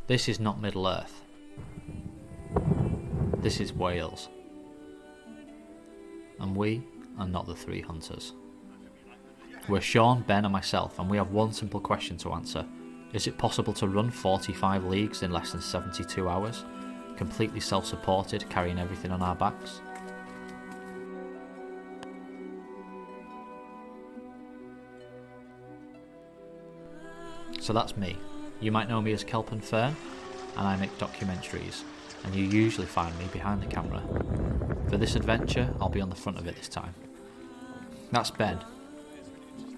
This is not Middle-earth. This is Wales. And we are not the three hunters. We're Sean, Ben and myself, and we have one simple question to answer. Is it possible to run 45 leagues in less than 72 hours? Completely self-supported, carrying everything on our backs? So that's me. You might know me as Kelp and Fern, and I make documentaries, and you usually find me behind the camera. For this adventure, I'll be on the front of it this time. That's Ben.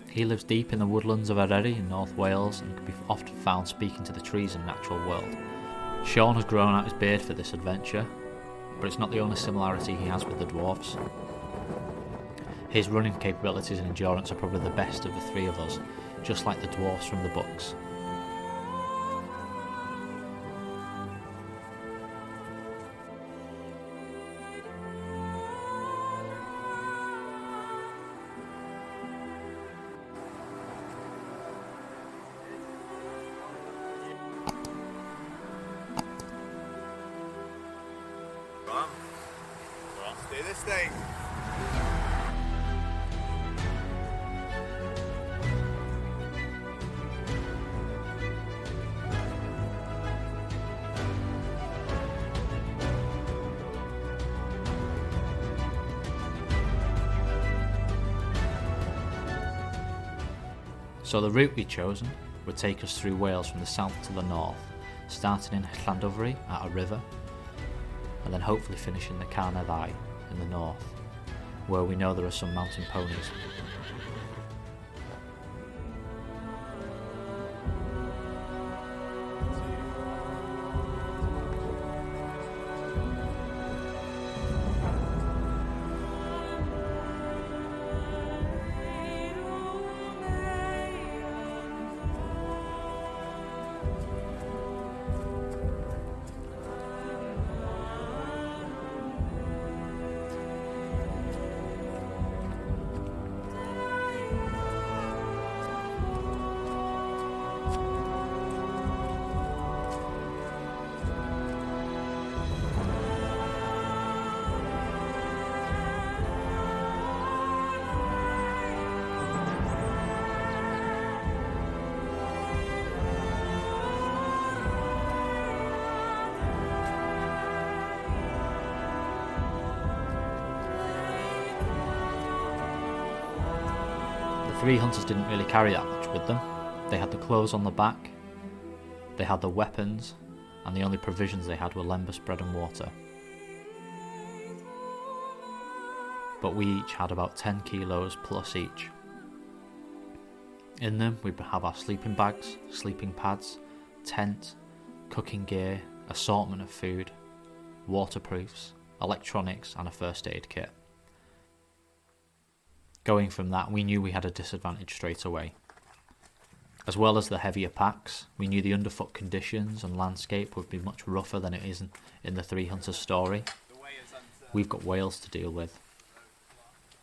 He lives deep in the woodlands of Eryri in North Wales and can be often found speaking to the trees and natural world. Sean has grown out his beard for this adventure, but it's not the only similarity he has with the dwarves. His running capabilities and endurance are probably the best of the three of us, just like the dwarves from the books. Do this thing. So the route we'd chosen would take us through Wales from the south to the north, starting in Llandovery at a river, and then hopefully finishing the Uruk-Hai in the north, where we know there are some mountain ponies. The three hunters didn't really carry that much with them. They had the clothes on the back, they had the weapons, and the only provisions they had were lembas, bread and water. But we each had about 10 kilos plus each. In them we'd have our sleeping bags, sleeping pads, tent, cooking gear, assortment of food, waterproofs, electronics and a first aid kit. Going from that, we knew we had a disadvantage straight away. As well as the heavier packs, we knew the underfoot conditions and landscape would be much rougher than it is in the Three Hunters story. We've got Wales to deal with.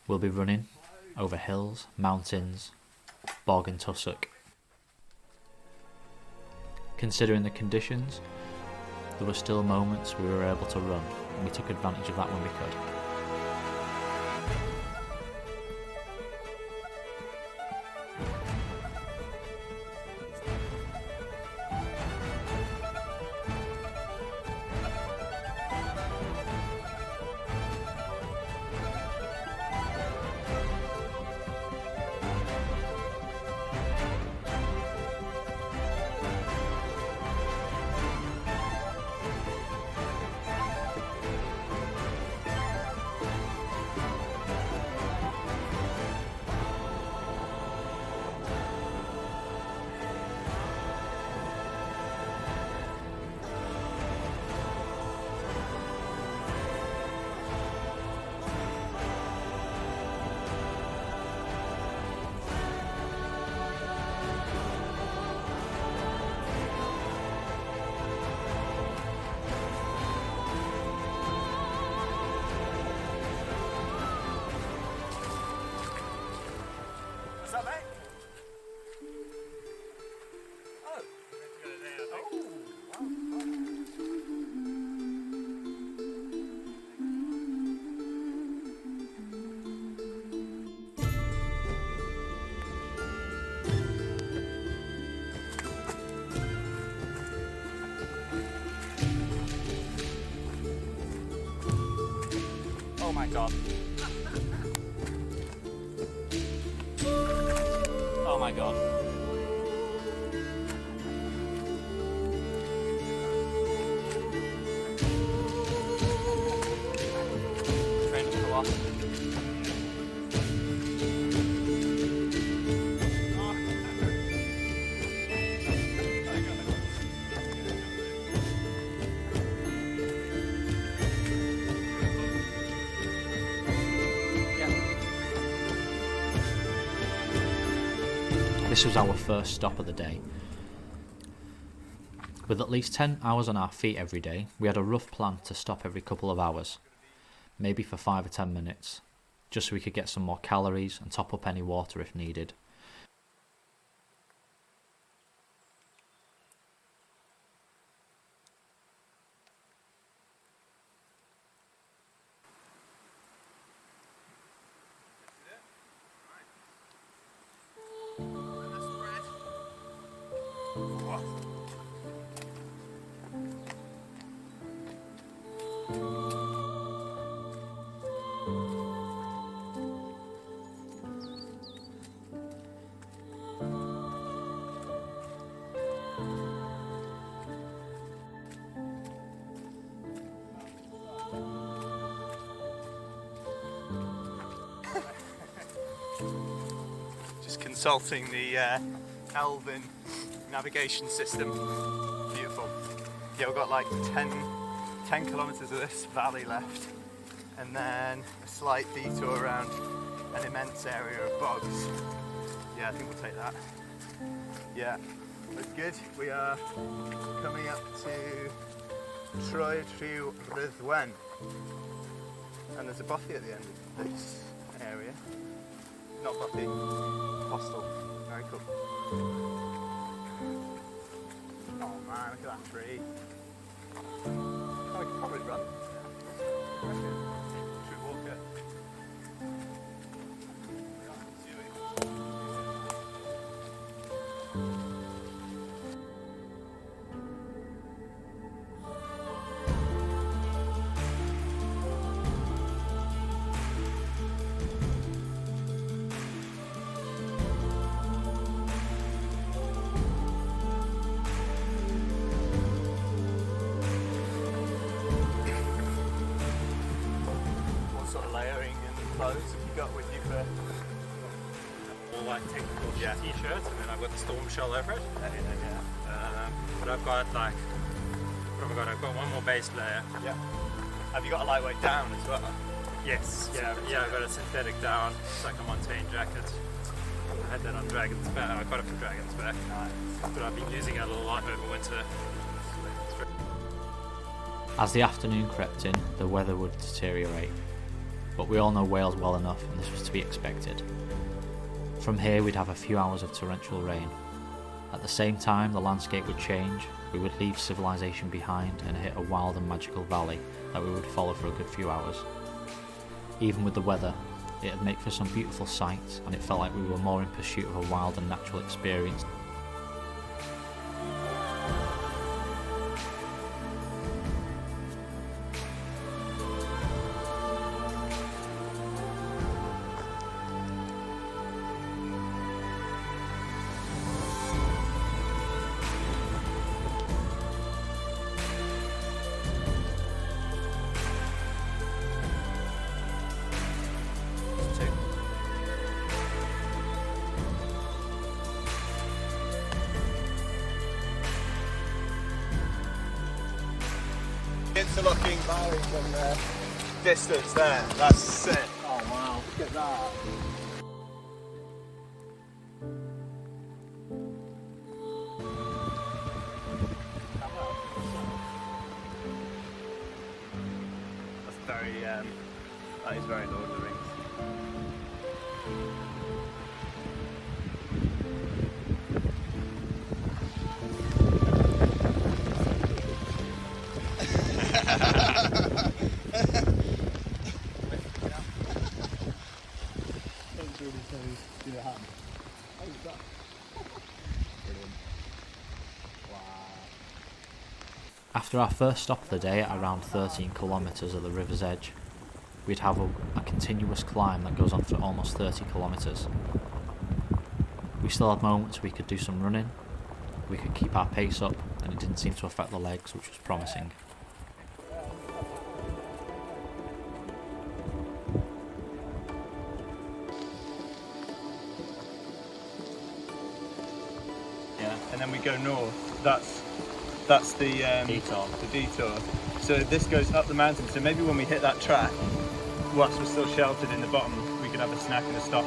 We'll be running over hills, mountains, bog and tussock. Considering the conditions, there were still moments we were able to run, and we took advantage of that when we could. god. Oh my god. Train just flew off. This was our first stop of the day. With at least 10 hours on our feet every day, we had a rough plan to stop every couple of hours, maybe for 5 or 10 minutes, just so we could get some more calories and top up any water if needed. Just consulting the Elven navigation system. Beautiful. Yeah, we've got like 10 kilometres of this valley left, and then a slight detour around an immense area of bogs. Yeah, I think we'll take that. Yeah, that's good. We are coming up to Troy Rhyw Ryddwen, and there's a bothy at the end of this area. Not bothy, hostel. Very cool. Oh man, look at that tree. Oh, we can probably run. Should we walk it? Clothes have you got with you for? All like technical t-shirts, and then I've got the storm shell over it. Yeah. But I've got like, what have I got? I've got one more base layer. Yeah. Have you got a lightweight down as well? Yes. Yeah. I've got a synthetic down. It's like a Montane jacket. I had that on Dragon's Back. I got it from Dragon's Back. Nice. But I've been using it a lot over winter. As the afternoon crept in, the weather would deteriorate. But we all know Wales well enough, and this was to be expected. From here we'd have a few hours of torrential rain. At the same time the landscape would change, we would leave civilization behind and hit a wild and magical valley that we would follow for a good few hours. Even with the weather, it'd make for some beautiful sights, and it felt like we were more in pursuit of a wild and natural experience. Interlocking valley from the distance there. That's sick. Oh wow, look at that. That's very, that is very Lord of the Rings. Do the hand. Brilliant. Wow. After our first stop of the day at around 13 kilometres of the river's edge, we'd have a continuous climb that goes on for almost 30 kilometres. We still had moments we could do some running, we could keep our pace up, and it didn't seem to affect the legs, which was promising. Yeah, and then we go north. That's the Detour. The detour. So this goes up the mountain. So maybe when we hit that track, whilst we're still sheltered in the bottom, we could have a snack and a stop.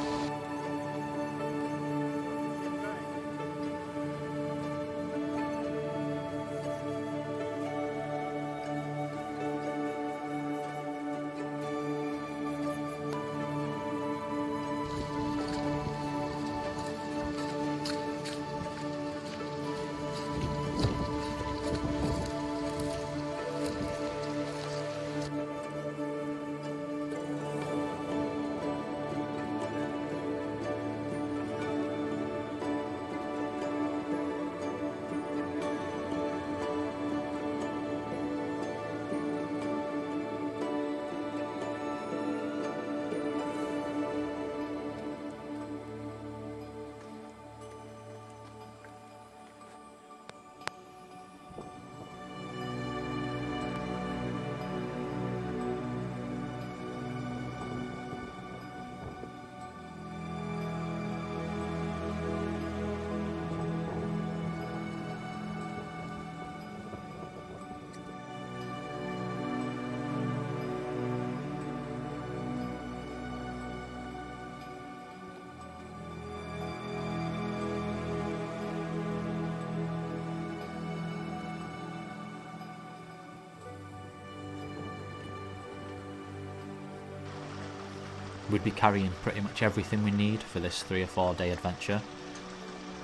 We'd be carrying pretty much everything we need for this 3 or 4 day adventure,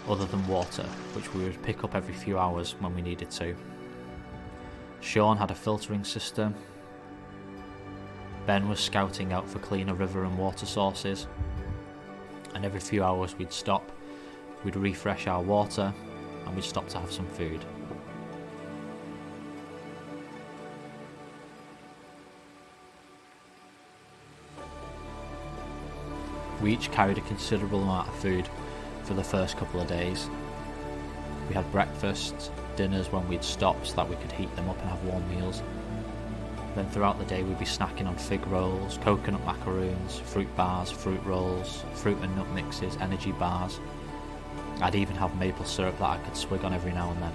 other than water, which we would pick up every few hours when we needed to. Sean had a filtering system. Ben was scouting out for cleaner river and water sources, and every few hours we'd stop, we'd refresh our water, and we'd stop to have some food. We each carried a considerable amount of food for the first couple of days. We had breakfasts, dinners when we'd stop so that we could heat them up and have warm meals. Then throughout the day we'd be snacking on fig rolls, coconut macaroons, fruit bars, fruit rolls, fruit and nut mixes, energy bars. I'd even have maple syrup that I could swig on every now and then.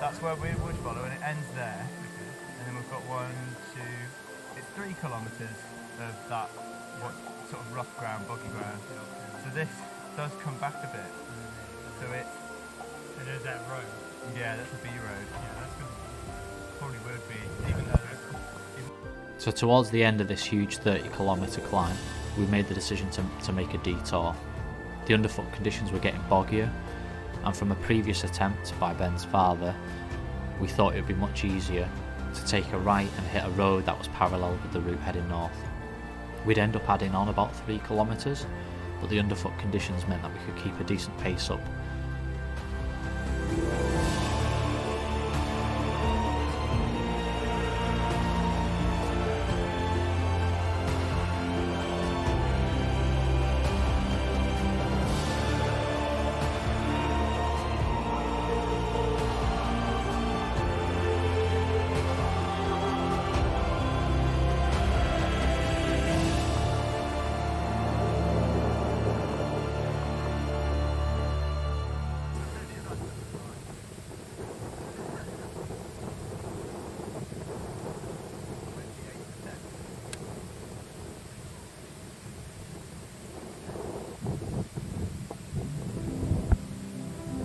That's where we would follow, and it ends there. And then we've got 3 kilometres of that what sort of rough ground, boggy ground. So this does come back a bit. So it's And there's that road. yeah, that's a B road. Yeah, that's good. Probably would be even though So towards the end of this huge 30-kilometre climb, we made the decision to make a detour. The underfoot conditions were getting boggier, and from a previous attempt by Ben's father, we thought it would be much easier to take a right and hit a road that was parallel with the route heading north. We'd end up adding on about 3 kilometres, but the underfoot conditions meant that we could keep a decent pace up.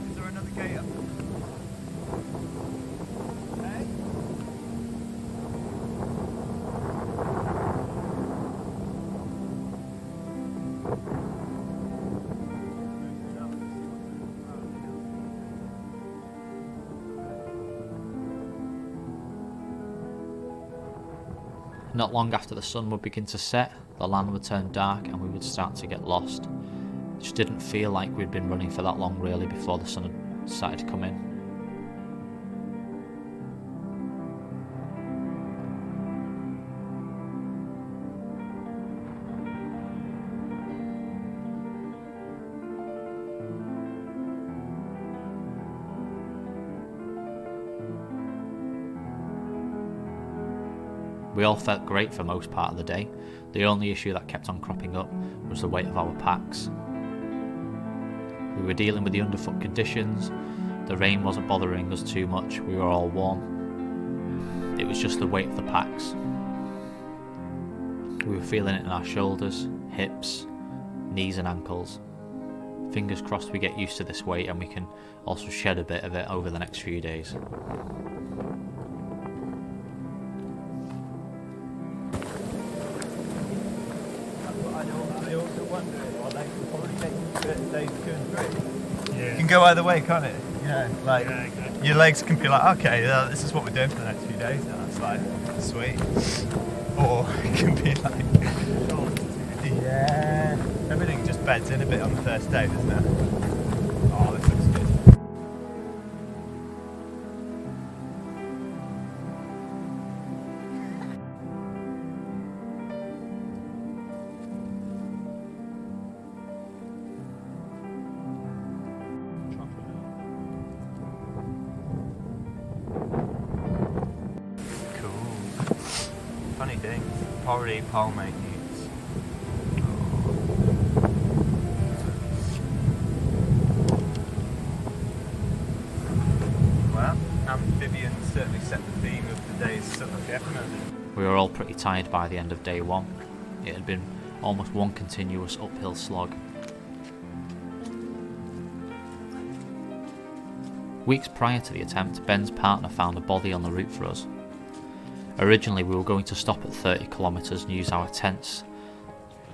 Is there another gate up? Hey? Not long after the sun would begin to set, the land would turn dark and we would start to get lost. It just didn't feel like we'd been running for that long really before the sun had started to come in. We all felt great for most part of the day. The only issue that kept on cropping up was the weight of our packs. We were dealing with the underfoot conditions, the rain wasn't bothering us too much, we were all warm. It was just the weight of the packs. We were feeling it in our shoulders, hips, knees and ankles. Fingers crossed we get used to this weight and we can also shed a bit of it over the next few days. I also wonder if our legs will probably take certain days to go through. Yeah. It can go either way, can't it? Yeah. Like Yeah, exactly. your legs can be like, okay, this is what we're doing for the next few days. And that's like sweet. Or it can be like, yeah, everything just beds in a bit on the first day, doesn't it? Oh, this looks good. Cool. Funny thing, probably palmate newts. Well, amphibians certainly set the theme of the day's summer. Definitely. We were all pretty tired by the end of day one. It had been almost one continuous uphill slog. Weeks prior to the attempt, Ben's partner found a body on the route for us. Originally we were going to stop at 30 kilometres and use our tents,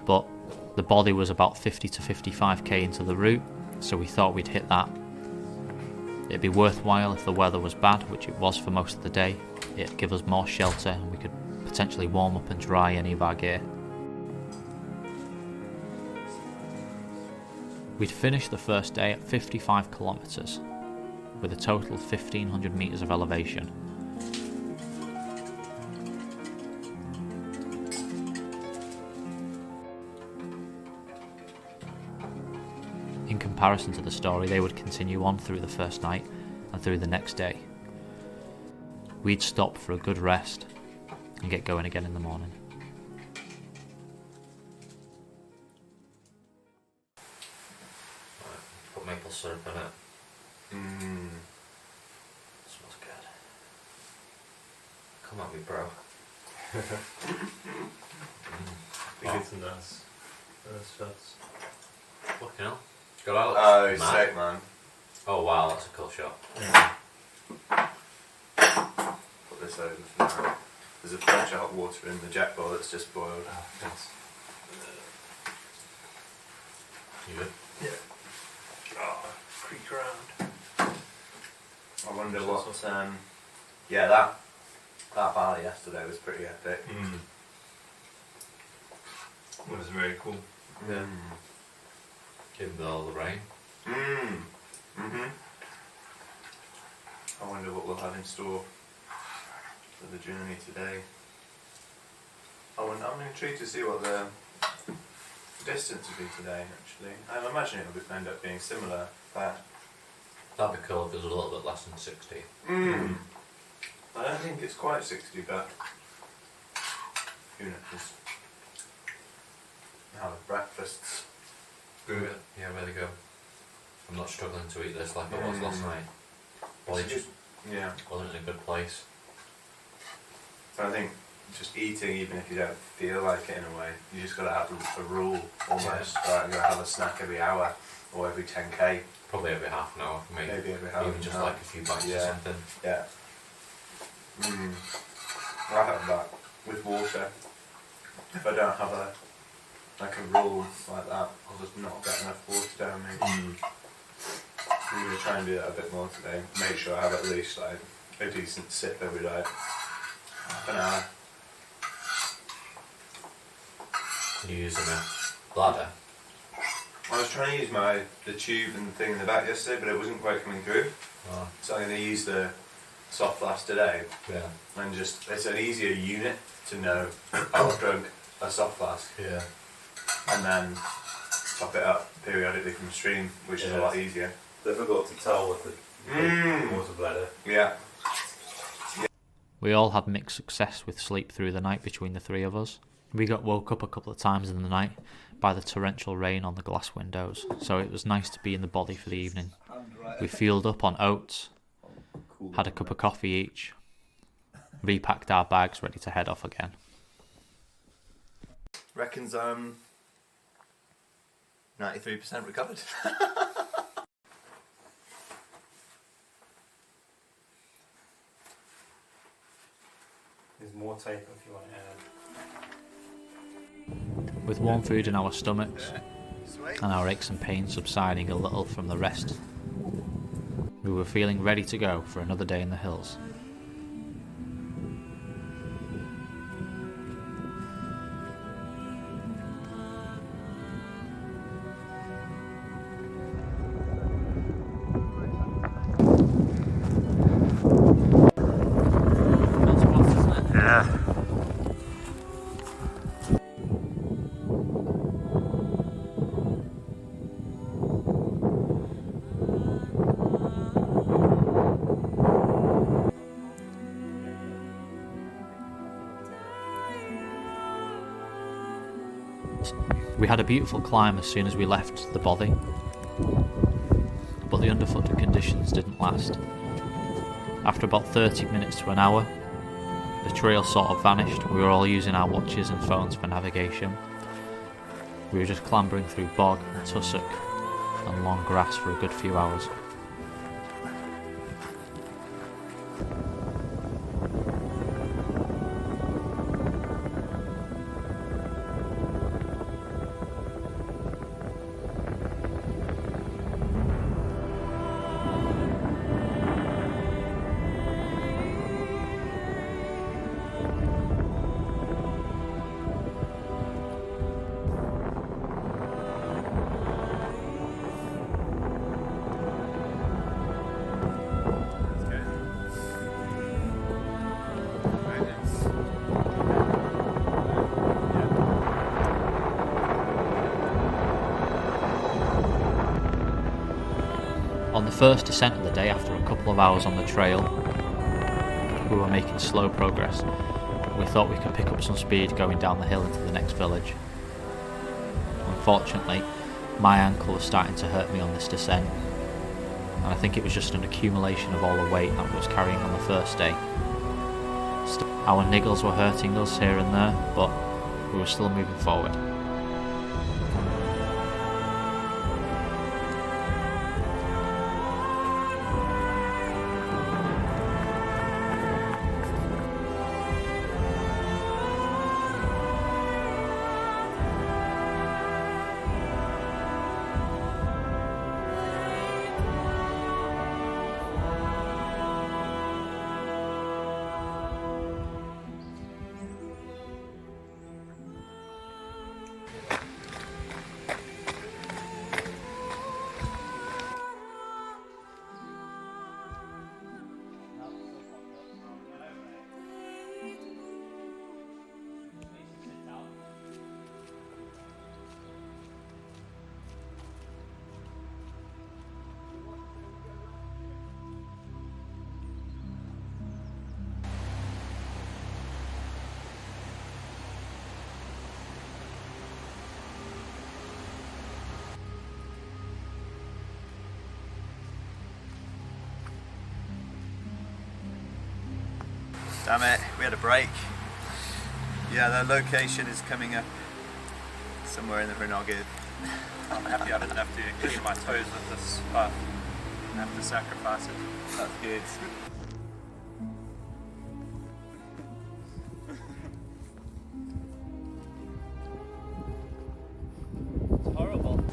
but the body was about 50 to 55k into the route, so we thought we'd hit that. It'd be worthwhile if the weather was bad, which it was for most of the day. It'd give us more shelter and we could potentially warm up and dry any of our gear. We'd finished the first day at 55 kilometres, with a total of 1500 metres of elevation. In comparison to the story, they would continue on through the first night and through the next day. We'd stop for a good rest and get going again in the morning. Put maple syrup in it. Smells Come at me, bro. It's nice. Nice shots. Fucking hell. God, that looks Oh, mad. sick, man. Oh wow, that's a cool shot. Put this over for now. There's a bunch of hot water in the jet bowl that's just boiled. Oh, thanks. You good? Yeah. Oh, creak around. I wonder what. Yeah, that valley yesterday was pretty epic. It was very cool. Yeah. Even with all the rain. I wonder what we'll have in store for the journey today. I'm intrigued to see what the distance will be today, actually. I'm imagining it'll end up being similar, but That'd be cool if it was a little bit less than 60. I don't think it's quite 60, but who knows? Now the breakfasts. Good. Yeah, really good. I'm not struggling to eat this like I was last night. Body just Yeah. wasn't in a good place. So I think just eating, even if you don't feel like it in a way, you just got to have a rule almost. Right, I'm going to have a snack every hour or every 10k. Probably every half an hour for me. Maybe every half Even an just hour. like a few bites or Yeah. something. Yeah. I have that with water. If I don't have a rule like that, I'll just not get enough water down me. I'm going to try and do that a bit more today. Make sure I have at least like a decent sip every day. Half an hour. You using a bladder? I was trying to use the tube and the thing in the back yesterday, but it wasn't quite coming through. Oh, So I'm going to use the soft flask today, yeah. and it's an easier unit to know I've drunk a soft flask, Yeah. and then top it up periodically from the stream, which is a lot easier. Difficult to tell with the water bladder. Yeah. We all had mixed success with sleep through the night between the three of us. We got woke up a couple of times in the night by the torrential rain on the glass windows, so it was nice to be in the body for the evening. We fueled up on oats, had a cup of coffee each, repacked our bags ready to head off again. Reckons 93% recovered. There's more tape if you want to add. With warm food in our stomachs Sweet. and our aches and pains subsiding a little from the rest, we were feeling ready to go for another day in the hills. We had a beautiful climb as soon as we left the bothy, but the underfoot conditions didn't last. After about 30 minutes to an hour, the trail sort of vanished. We were all using our watches and phones for navigation. We were just clambering through bog and tussock and long grass for a good few hours. On the first descent of the day, after a couple of hours on the trail, we were making slow progress. We thought we could pick up some speed going down the hill into the next village. Unfortunately, my ankle was starting to hurt me on this descent, and I think it was just an accumulation of all the weight that I was carrying on the first day. Our niggles were hurting us here and there, but we were still moving forward. Damn it, we had a break. Yeah, the location is coming up somewhere in the Hranagu. I'm happy I didn't have to clean my toes with this path and have to sacrifice it. That's good. It's horrible.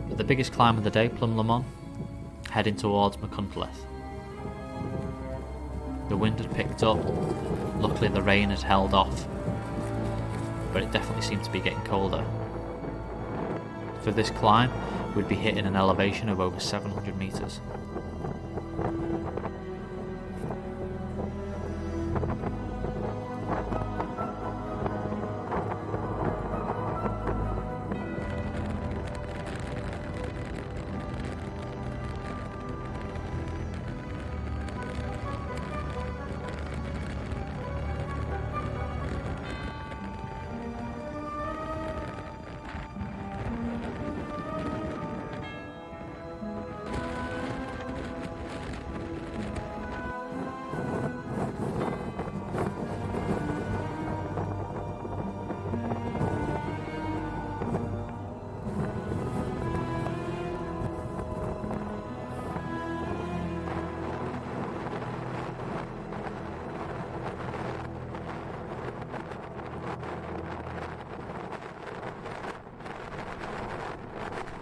The biggest climb of the day, Plum Lamon, heading towards Machynlleth. The wind had picked up, luckily the rain had held off, but it definitely seemed to be getting colder. For this climb, we'd be hitting an elevation of over 700 metres.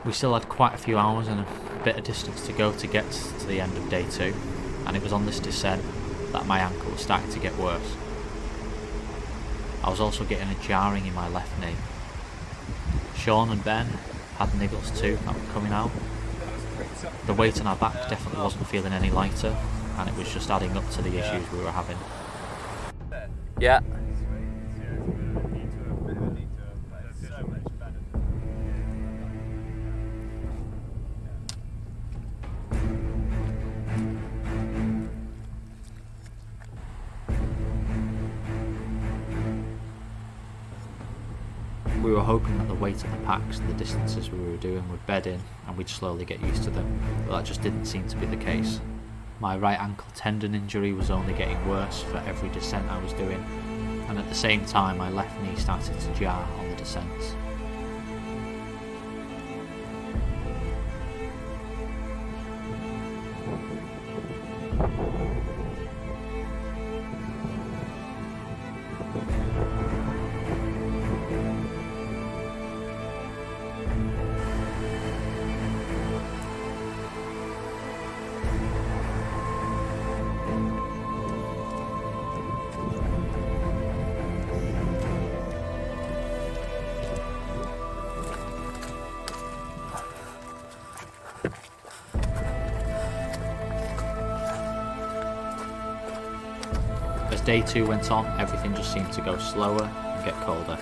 We still had quite a few hours and a bit of distance to go to get to the end of day 2, and it was on this descent that my ankle was starting to get worse. I was also getting a jarring in my left knee. Sean and Ben had niggles too that were coming out. The weight on our backs definitely wasn't feeling any lighter, and it was just adding up to the issues we were having. Yeah. We were hoping that the weight of the packs and the distances we were doing would bed in and we'd slowly get used to them, but that just didn't seem to be the case. My right ankle tendon injury was only getting worse for every descent I was doing, and at the same time my left knee started to jar on the descents. As day 2 went on, everything just seemed to go slower and get colder.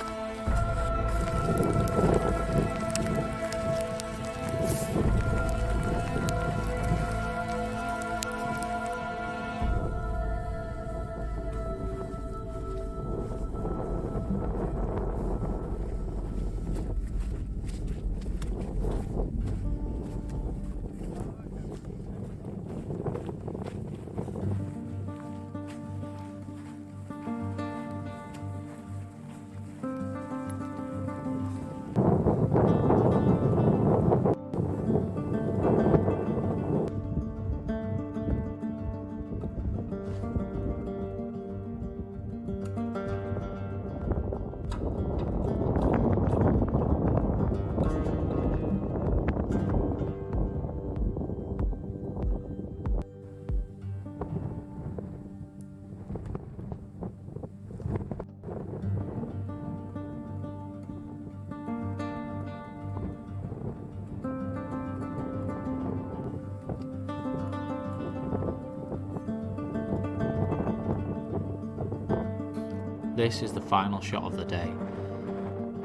This is the final shot of the day,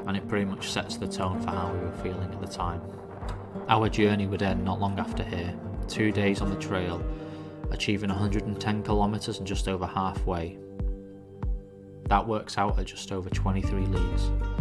and it pretty much sets the tone for how we were feeling at the time. Our journey would end not long after here, 2 days on the trail, achieving 110 kilometres and just over halfway. That works out at just over 23 leagues.